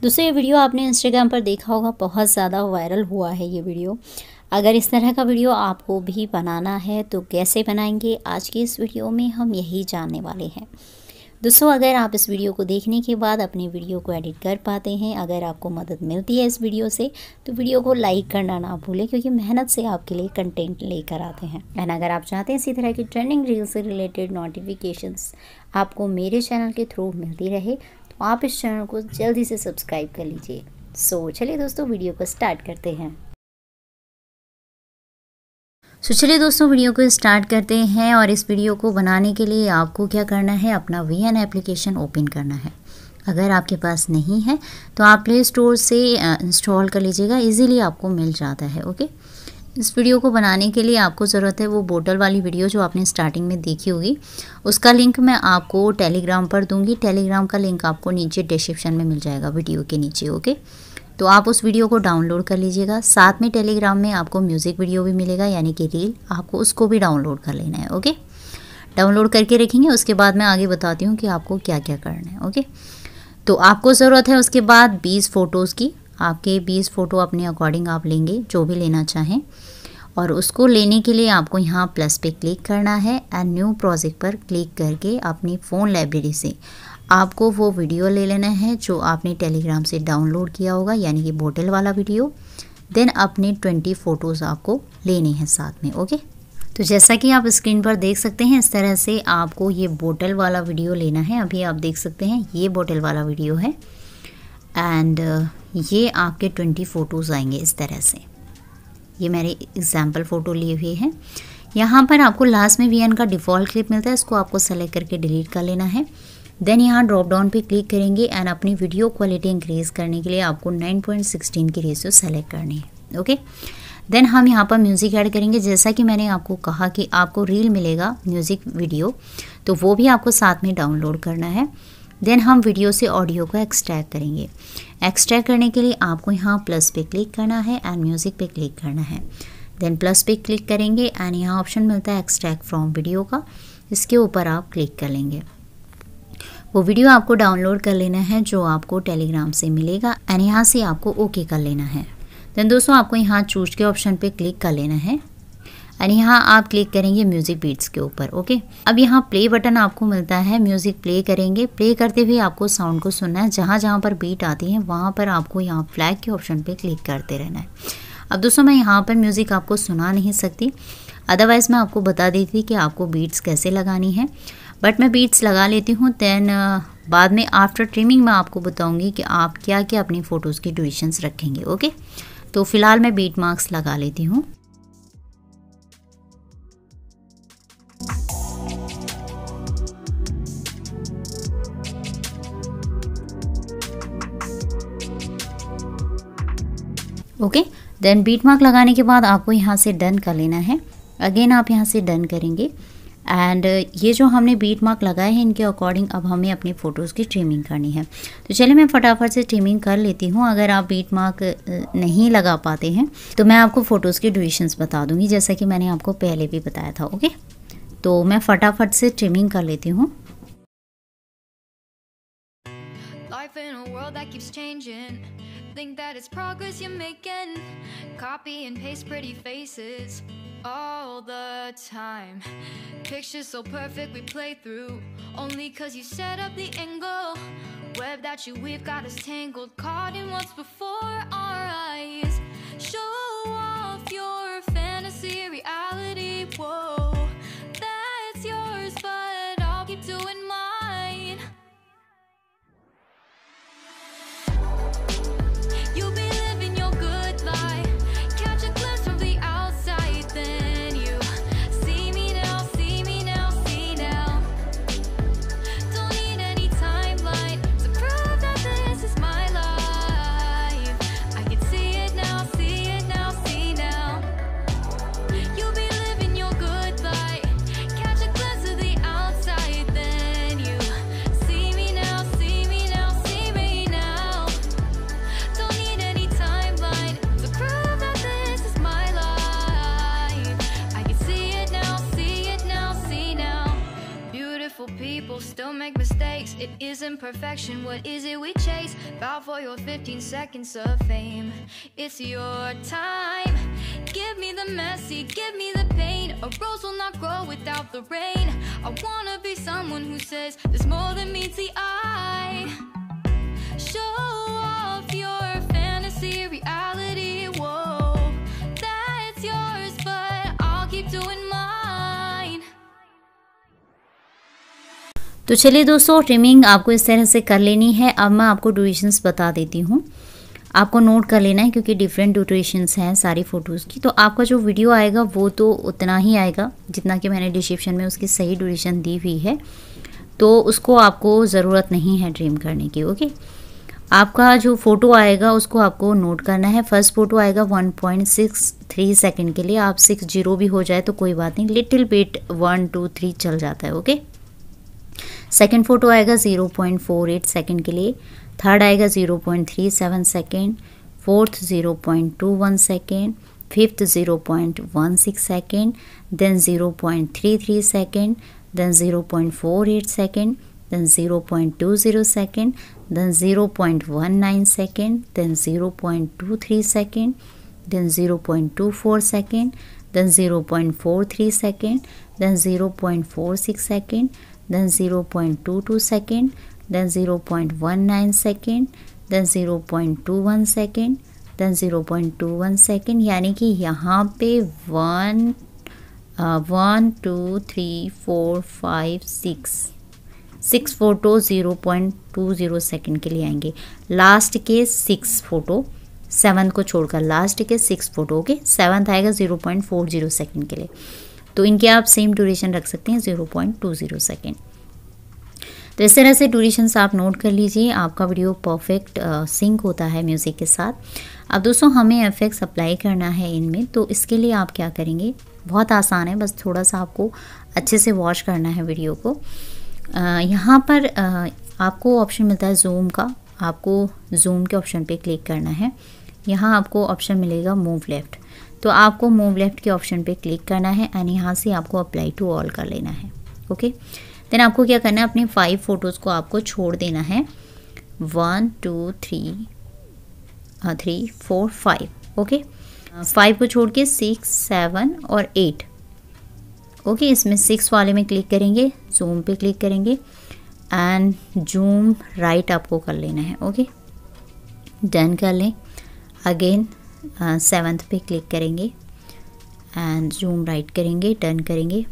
दोस्तों ये वीडियो आपने इंस्टाग्राम पर देखा होगा, बहुत ज़्यादा वायरल हुआ है ये वीडियो। अगर इस तरह का वीडियो आपको भी बनाना है तो कैसे बनाएंगे, आज की इस वीडियो में हम यही जानने वाले हैं। दोस्तों अगर आप इस वीडियो को देखने के बाद अपनी वीडियो को एडिट कर पाते हैं, अगर आपको मदद मिलती है इस वीडियो से, तो वीडियो को लाइक करना ना भूलें, क्योंकि मेहनत से आपके लिए कंटेंट लेकर आते हैं। एंड अगर आप चाहते हैं इसी तरह की ट्रेंडिंग रील से रिलेटेड नोटिफिकेशंस आपको मेरे चैनल के थ्रू मिलती रहे, तो आप इस चैनल को जल्दी से सब्सक्राइब कर लीजिए। चलिए दोस्तों वीडियो को स्टार्ट करते हैं। चलिए दोस्तों वीडियो को स्टार्ट करते हैं। और इस वीडियो को बनाने के लिए आपको क्या करना है, अपना VN एप्लीकेशन ओपन करना है। अगर आपके पास नहीं है तो आप प्ले स्टोर से इंस्टॉल कर लीजिएगा, इजीली आपको मिल जाता है। ओके, इस वीडियो को बनाने के लिए आपको ज़रूरत है वो बोतल वाली वीडियो जो आपने स्टार्टिंग में देखी होगी, उसका लिंक मैं आपको टेलीग्राम पर दूंगी। टेलीग्राम का लिंक आपको नीचे डिस्क्रिप्शन में मिल जाएगा वीडियो के नीचे। ओके, तो आप उस वीडियो को डाउनलोड कर लीजिएगा। साथ में टेलीग्राम में आपको म्यूज़िक वीडियो भी मिलेगा, यानी कि रील, आपको उसको भी डाउनलोड कर लेना है। ओके, डाउनलोड करके रखेंगे, उसके बाद मैं आगे बताती हूँ कि आपको क्या क्या करना है। ओके, तो आपको ज़रूरत है उसके बाद 20 फ़ोटोज़ की। आपके 20 फ़ोटो अपने अकॉर्डिंग आप लेंगे, जो भी लेना चाहें। और उसको लेने के लिए आपको यहाँ प्लस पे क्लिक करना है एंड न्यू प्रोजेक्ट पर क्लिक करके अपनी फ़ोन लाइब्रेरी से आपको वो वीडियो ले लेना है जो आपने टेलीग्राम से डाउनलोड किया होगा, यानी कि बोतल वाला वीडियो। देन अपने 20 फ़ोटोज़ आपको लेने हैं साथ में। ओके, तो जैसा कि आप स्क्रीन पर देख सकते हैं, इस तरह से आपको ये बोतल वाला वीडियो लेना है। अभी आप देख सकते हैं ये बोतल वाला वीडियो है एंड ये आपके 20 फ़ोटोज़ आएंगे इस तरह से। ये मेरे एग्जाम्पल फ़ोटो लिए हुए हैं। यहाँ पर आपको लास्ट में VN का डिफ़ॉल्ट क्लिप मिलता है, इसको आपको सेलेक्ट करके डिलीट कर लेना है। देन यहाँ ड्रॉप डाउन पे क्लिक करेंगे एंड अपनी वीडियो क्वालिटी इंक्रीज़ करने के लिए आपको 9:16 की रेशियो सेलेक्ट करनी है। ओके, देन हम यहाँ पर म्यूज़िक ऐड करेंगे। जैसा कि मैंने आपको कहा कि आपको रील मिलेगा म्यूज़िक वीडियो, तो वो भी आपको साथ में डाउनलोड करना है। देन हम वीडियो से ऑडियो को एक्सट्रैक्ट करेंगे। एक्सट्रैक्ट करने के लिए आपको यहाँ प्लस पे क्लिक करना है एंड म्यूज़िक पे क्लिक करना है। देन प्लस पे क्लिक करेंगे एंड यहाँ ऑप्शन मिलता है एक्सट्रैक्ट फ्रॉम वीडियो का, इसके ऊपर आप क्लिक कर लेंगे। वो वीडियो आपको डाउनलोड कर लेना है जो आपको टेलीग्राम से मिलेगा एंड यहाँ से आपको ओके कर लेना है। देन दोस्तों आपको यहाँ चूज के ऑप्शन पे क्लिक कर लेना है एंड यहाँ आप क्लिक करेंगे म्यूज़िक बीट्स के ऊपर। ओके, अब यहाँ प्ले बटन आपको मिलता है, म्यूज़िक प्ले करेंगे। प्ले करते हुए आपको साउंड को सुनना है, जहाँ जहाँ पर बीट आती है वहाँ पर आपको यहाँ फ्लैग के ऑप्शन पे क्लिक करते रहना है। अब दोस्तों मैं यहाँ पर म्यूज़िक आपको सुना नहीं सकती, अदरवाइज़ मैं आपको बता देती कि आपको बीट्स कैसे लगानी है, बट मैं बीट्स लगा लेती हूँ। दैन बाद में आफ्टर ट्रिमिंग मैं आपको बताऊँगी कि आप क्या क्या अपनी फ़ोटोज़ की ड्यूरेशंस रखेंगे। ओके, तो फ़िलहाल मैं बीट मार्क्स लगा लेती हूँ। ओके, देन बीट मार्क लगाने के बाद आपको यहाँ से डन कर लेना है। अगेन आप यहाँ से डन करेंगे एंड ये जो हमने बीट मार्क लगाए हैं इनके अकॉर्डिंग अब हमें अपनी फ़ोटोज़ की ट्रिमिंग करनी है। तो चलिए मैं फटाफट से ट्रिमिंग कर लेती हूँ। अगर आप बीट मार्क नहीं लगा पाते हैं तो मैं आपको फ़ोटोज़ की ड्यूरेशंस बता दूँगी, जैसा कि मैंने आपको पहले भी बताया था। ओके, तो मैं फटाफट से ट्रिमिंग कर लेती हूँ। Think that it's progress you're making. Copy and paste pretty faces all the time. Pictures so perfect we play through only cause you set up the angle. Web that you weave got us tangled, caught in what's before our eyes. Show off your fantasy reality. Whoa, that's yours, but I'll keep doing mine. You'll be living your good life. Catch a glimpse from the outside, then you see me now, see me now, see now. Don't need any timeline to prove that this is my life. I can see it now. make mistakes. It isn't perfection, what is it we chase? Bow for your 15 seconds of fame. It's your time. Give me the messy, give me the pain. A rose will not grow without the rain. I wanna be someone who says there's more than meets the eye. Show off your fantasy, reality, whoa, that's yours, but I'll keep doing mine. तो चलिए दोस्तों, trimming आपको इस तरह से कर लेनी है। अब मैं आपको ड्यूरेशंस बता देती हूँ, आपको नोट कर लेना है क्योंकि डिफरेंट ड्यूरेशंस हैं सारी फ़ोटोज़ की। तो आपका जो वीडियो आएगा वो तो उतना ही आएगा जितना कि मैंने डिस्क्रिप्शन में उसकी सही ड्यूरेशन दी हुई है, तो उसको आपको ज़रूरत नहीं है ट्रिम करने की। ओके, आपका जो फ़ोटो आएगा उसको आपको नोट करना है। फर्स्ट फ़ोटो आएगा 1.63 सेकेंड के लिए, आप 60 भी हो जाए तो कोई बात नहीं, लिटिल बिट 1 2 3 चल जाता है। ओके, सेकेंड फ़ोटो आएगा 0.48 सेकेंड के लिए, थर्ड आएगा 0.37 second, fourth 0.21 second, fifth 0.16 second, then 0.33 second, then 0.48 second, then 0.20 second, then 0.19 second, then 0.23 second, then 0.24 second, then 0.43 second, then 0.46 second, then 0.22 second, then 0.19 second, then 0.21 second, then 0.21 second, यानी कि यहाँ पे 1 2 3 4 5 6 photo 0.20 second के लिए आएंगे। Last के 6 photo, 7 को छोड़कर लास्ट के 6 फ़ोटो। ओके, 7th आएगा 0.40 सेकेंड के लिए, तो इनके आप सेम ड्यूरेशन रख सकते हैं 0.20 सेकेंड। तो इस तरह से ड्यूरेशंस आप नोट कर लीजिए, आपका वीडियो परफेक्ट सिंक होता है म्यूज़िक के साथ। अब दोस्तों हमें एफेक्ट्स अप्लाई करना है इनमें, तो इसके लिए आप क्या करेंगे, बहुत आसान है, बस थोड़ा सा आपको अच्छे से वॉच करना है वीडियो को। यहाँ पर आपको ऑप्शन मिलता है जूम का, आपको जूम के ऑप्शन पे क्लिक करना है। यहाँ आपको ऑप्शन मिलेगा मूव लेफ़्ट, तो आपको मूव लेफ़्ट के ऑप्शन पे क्लिक करना है एंड यहाँ से आपको अप्लाई टू ऑल कर लेना है। ओके, देन आपको क्या करना है, अपने 5 फ़ोटोज़ को आपको छोड़ देना है, 1 2 3 4 5। ओके, 5 को छोड़ के 6 7 और 8। ओके, इसमें 6 वाले में क्लिक करेंगे, जूम पे क्लिक करेंगे एंड जूम राइट आपको कर लेना है। ओके, डन कर लें। अगेन 7th पे क्लिक करेंगे एंड जूम राइट करेंगे, डन करेंगे।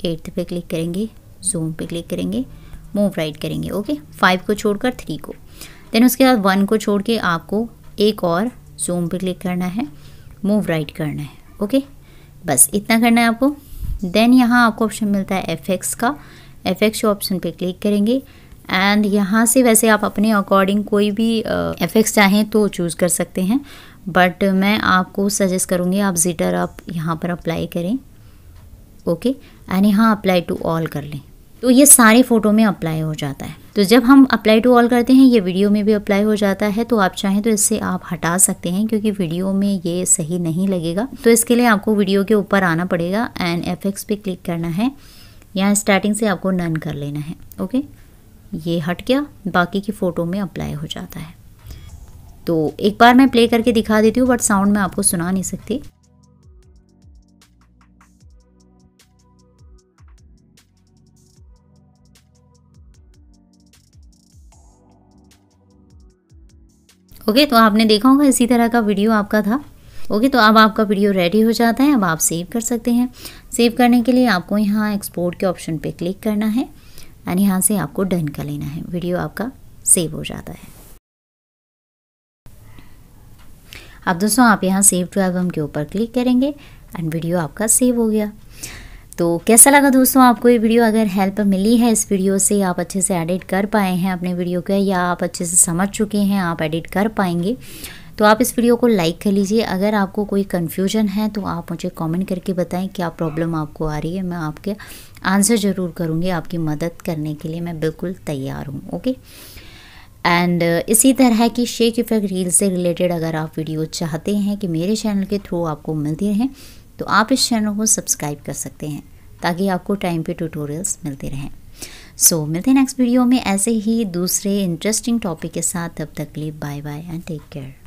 8th पे क्लिक करेंगे, जूम पे क्लिक करेंगे, मूव राइट करेंगे। ओके, 5 को छोड़कर 3 को, देन उसके बाद 1 को छोड़ के आपको एक और जूम पे क्लिक करना है, मूव राइट करना है। ओके, बस इतना करना है आपको। देन यहाँ आपको ऑप्शन मिलता है एफेक्ट्स का, एफेक्ट्स ऑप्शन पे क्लिक करेंगे एंड यहाँ से वैसे आप अपने अकॉर्डिंग कोई भी एफेक्ट्स चाहें तो चूज़ कर सकते हैं, बट मैं आपको सजेस्ट करूँगी आप जिटर आप यहाँ पर अप्लाई करें। ओके, एंड यहाँ अप्लाई टू ऑल कर लें, तो ये सारे फ़ोटो में अप्लाई हो जाता है। तो जब हम अप्लाई टू ऑल करते हैं ये वीडियो में भी अप्लाई हो जाता है, तो आप चाहें तो इससे आप हटा सकते हैं क्योंकि वीडियो में ये सही नहीं लगेगा। तो इसके लिए आपको वीडियो के ऊपर आना पड़ेगा एंड एफेक्ट्स पे क्लिक करना है, यहाँ स्टार्टिंग से आपको नन कर लेना है। ओके, ये हट गया, बाकी की फ़ोटो में अप्लाई हो जाता है। तो एक बार मैं प्ले करके दिखा देती हूँ, बट साउंड में आपको सुना नहीं सकती। ओके, तो आपने देखा होगा इसी तरह का वीडियो आपका था। ओके, तो अब आपका वीडियो रेडी हो जाता है, अब आप सेव कर सकते हैं। सेव करने के लिए आपको यहाँ एक्सपोर्ट के ऑप्शन पे क्लिक करना है एंड यहाँ से आपको डन कर लेना है, वीडियो आपका सेव हो जाता है। अब दोस्तों आप यहाँ सेव टू एल्बम के ऊपर क्लिक करेंगे एंड वीडियो आपका सेव हो गया। तो कैसा लगा दोस्तों आपको ये वीडियो? अगर हेल्प मिली है इस वीडियो से, आप अच्छे से एडिट कर पाए हैं अपने वीडियो को, या आप अच्छे से समझ चुके हैं, आप एडिट कर पाएंगे, तो आप इस वीडियो को लाइक कर लीजिए। अगर आपको कोई कन्फ्यूजन है तो आप मुझे कमेंट करके बताएं क्या प्रॉब्लम आपको आ रही है, मैं आपके आंसर ज़रूर करूँगी, आपकी मदद करने के लिए मैं बिल्कुल तैयार हूँ। ओके, एंड इसी तरह की शेक इफेक्ट रील से रिलेटेड अगर आप वीडियो चाहते हैं कि मेरे चैनल के थ्रू आपको मिलती रहें, तो आप इस चैनल को सब्सक्राइब कर सकते हैं ताकि आपको टाइम पे ट्यूटोरियल्स मिलते रहें। सो मिलते हैं नेक्स्ट वीडियो में ऐसे ही दूसरे इंटरेस्टिंग टॉपिक के साथ। तब तक के लिए bye bye and take care.